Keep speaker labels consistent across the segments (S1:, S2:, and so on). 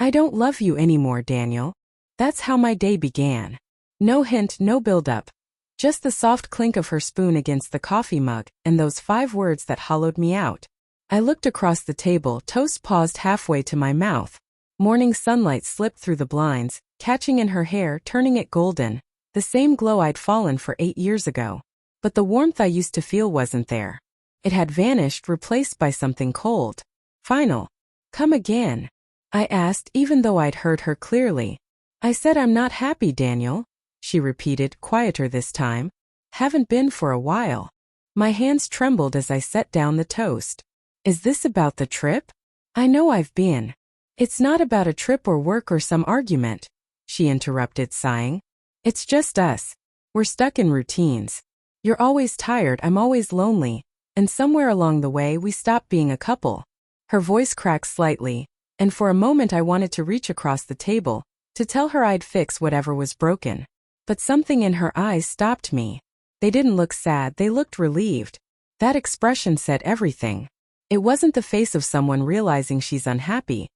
S1: I don't love you anymore, Daniel. That's how my day began. No hint, no build-up. Just the soft clink of her spoon against the coffee mug, and those 5 words that hollowed me out. I looked across the table, toast paused halfway to my mouth. Morning sunlight slipped through the blinds, catching in her hair, turning it golden. The same glow I'd fallen for 8 years ago. But the warmth I used to feel wasn't there. It had vanished, replaced by something cold. Final. Come again? I asked, even though I'd heard her clearly. I said I'm not happy, Daniel, she repeated, quieter this time. Haven't been for a while. My hands trembled as I set down the toast. Is this about the trip? I know I've been. It's not about a trip or work or some argument, she interrupted, sighing. It's just us. We're stuck in routines. You're always tired, I'm always lonely, and somewhere along the way we stopped being a couple. Her voice cracked slightly, and for a moment I wanted to reach across the table, to tell her I'd fix whatever was broken. But something in her eyes stopped me. They didn't look sad, they looked relieved. That expression said everything. It wasn't the face of someone realizing she's unhappy.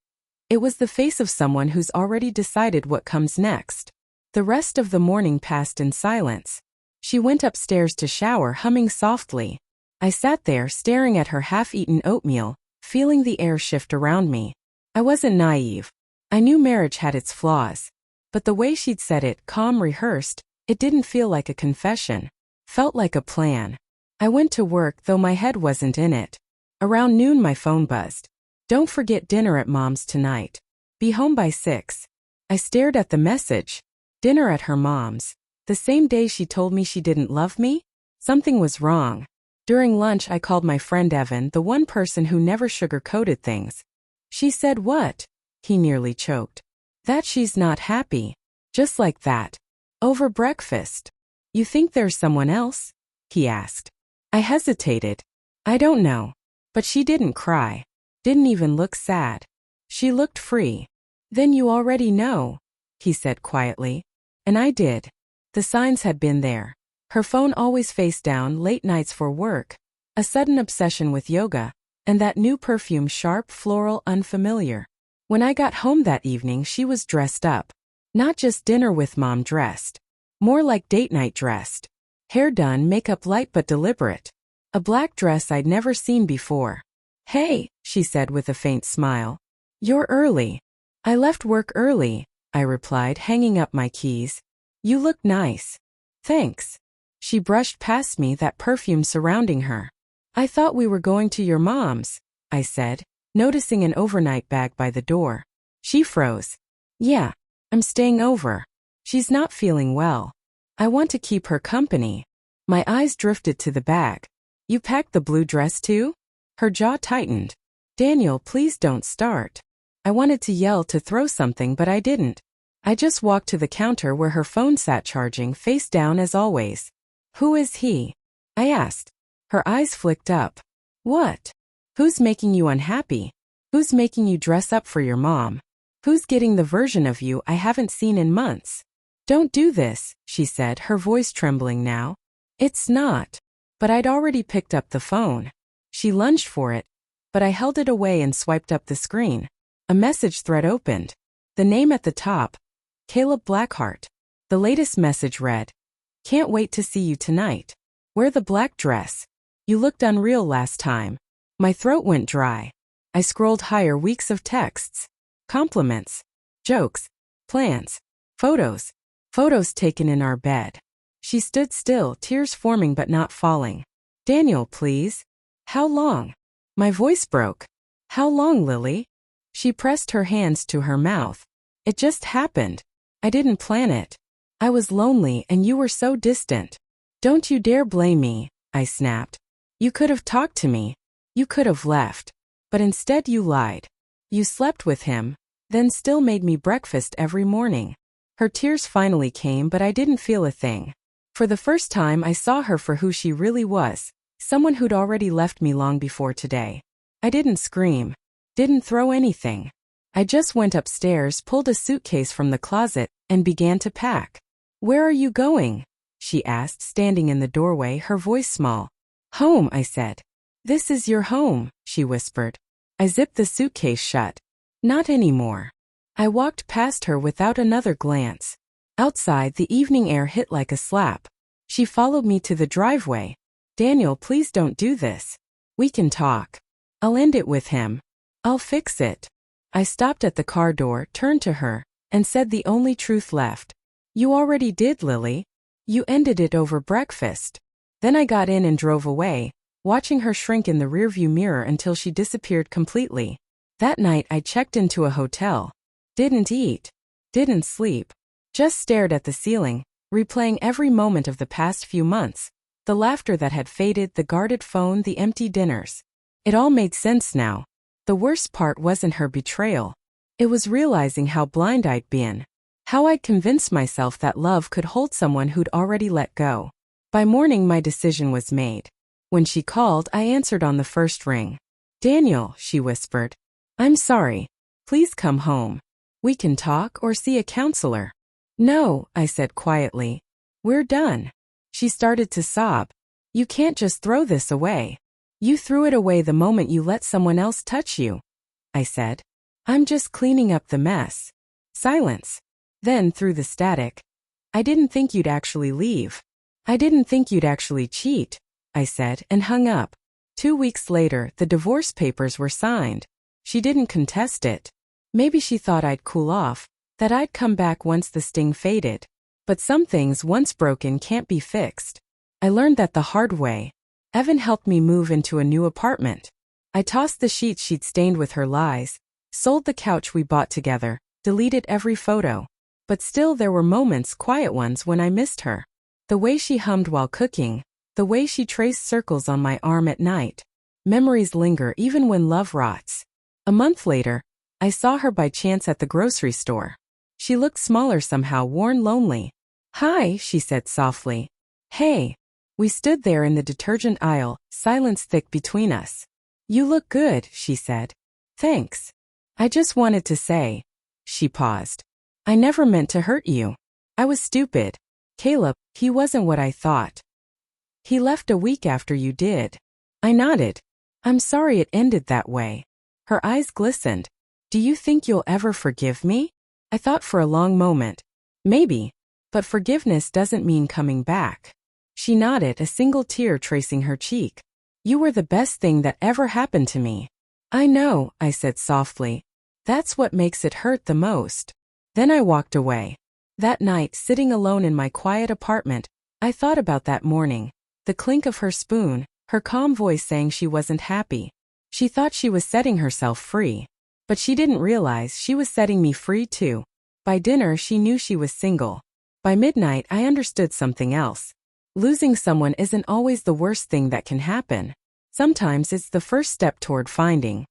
S1: It was the face of someone who's already decided what comes next. The rest of the morning passed in silence. She went upstairs to shower, humming softly. I sat there, staring at her half-eaten oatmeal, feeling the air shift around me. I wasn't naive. I knew marriage had its flaws. But the way she'd said it, calm, rehearsed, it didn't feel like a confession. Felt like a plan. I went to work, though my head wasn't in it. Around noon my phone buzzed. Don't forget dinner at Mom's tonight. Be home by 6. I stared at the message. Dinner at her mom's. The same day she told me she didn't love me? Something was wrong. During lunch I called my friend Evan, the one person who never sugar-coated things. She said what? He nearly choked. That she's not happy. Just like that. Over breakfast. You think there's someone else? He asked. I hesitated. I don't know. But she didn't cry. Didn't even look sad. She looked free. Then you already know, he said quietly. And I did. The signs had been there. Her phone always face down, late nights for work, a sudden obsession with yoga, and that new perfume, sharp, floral, unfamiliar. When I got home that evening she was dressed up. Not just dinner with Mom dressed. More like date night dressed. Hair done, makeup light but deliberate. A black dress I'd never seen before. Hey, she said with a faint smile. You're early. I left work early, I replied, hanging up my keys. You look nice. Thanks. She brushed past me, that perfume surrounding her. I thought we were going to your mom's, I said, noticing an overnight bag by the door. She froze. Yeah, I'm staying over. She's not feeling well. I want to keep her company. My eyes drifted to the bag. You packed the blue dress too? Her jaw tightened. Daniel, please don't start. I wanted to yell, to throw something, but I didn't. I just walked to the counter where her phone sat charging, face down as always. Who is he? I asked. Her eyes flicked up. What? Who's making you unhappy? Who's making you dress up for your mom? Who's getting the version of you I haven't seen in months? Don't do this, she said, her voice trembling now. It's not. But I'd already picked up the phone. She lunged for it, but I held it away and swiped up the screen. A message thread opened. The name at the top. Caleb Blackheart. The latest message read, can't wait to see you tonight. Wear the black dress. You looked unreal last time. My throat went dry. I scrolled higher, weeks of texts. Compliments. Jokes. Plans. Photos. Photos taken in our bed. She stood still, tears forming but not falling. Daniel, please. How long? My voice broke. How long, Lily? She pressed her hands to her mouth. It just happened. I didn't plan it. I was lonely and you were so distant. Don't you dare blame me, I snapped. You could have talked to me. You could have left. But instead you lied. You slept with him, then still made me breakfast every morning. Her tears finally came, but I didn't feel a thing. For the first time I saw her for who she really was, someone who'd already left me long before today. I didn't scream. Didn't throw anything. I just went upstairs, pulled a suitcase from the closet, and began to pack. Where are you going? She asked, standing in the doorway, her voice small. Home, I said. This is your home, she whispered. I zipped the suitcase shut. Not anymore. I walked past her without another glance. Outside, the evening air hit like a slap. She followed me to the driveway. Daniel, please don't do this. We can talk. I'll end it with him. I'll fix it. I stopped at the car door, turned to her, and said the only truth left. You already did, Lily. You ended it over breakfast. Then I got in and drove away, watching her shrink in the rearview mirror until she disappeared completely. That night I checked into a hotel. Didn't eat. Didn't sleep. Just stared at the ceiling, replaying every moment of the past few months. The laughter that had faded, the guarded phone, the empty dinners. It all made sense now. The worst part wasn't her betrayal. It was realizing how blind I'd been. How I'd convinced myself that love could hold someone who'd already let go. By morning my decision was made. When she called, I answered on the first ring. Daniel, she whispered. I'm sorry. Please come home. We can talk or see a counselor. No, I said quietly. We're done. She started to sob. You can't just throw this away. You threw it away the moment you let someone else touch you. I said. I'm just cleaning up the mess. Silence. Then, through the static. I didn't think you'd actually leave. I didn't think you'd actually cheat, I said, and hung up. 2 weeks later, the divorce papers were signed. She didn't contest it. Maybe she thought I'd cool off, that I'd come back once the sting faded. But some things once broken can't be fixed. I learned that the hard way. Evan helped me move into a new apartment. I tossed the sheets she'd stained with her lies, sold the couch we bought together, deleted every photo. But still there were moments, quiet ones, when I missed her. The way she hummed while cooking, the way she traced circles on my arm at night. Memories linger even when love rots. A month later, I saw her by chance at the grocery store. She looked smaller somehow, worn, lonely. Hi, she said softly. Hey. We stood there in the detergent aisle, silence thick between us. You look good, she said. Thanks. I just wanted to say. She paused. I never meant to hurt you. I was stupid. Caleb, he wasn't what I thought. He left a week after you did. I nodded. I'm sorry it ended that way. Her eyes glistened. Do you think you'll ever forgive me? I thought for a long moment. Maybe. But forgiveness doesn't mean coming back. She nodded, a single tear tracing her cheek. You were the best thing that ever happened to me. I know, I said softly. That's what makes it hurt the most. Then I walked away. That night, sitting alone in my quiet apartment, I thought about that morning. The clink of her spoon, her calm voice saying she wasn't happy. She thought she was setting herself free. But she didn't realize she was setting me free too. By dinner, she knew she was single. By midnight, I understood something else. Losing someone isn't always the worst thing that can happen. Sometimes it's the first step toward finding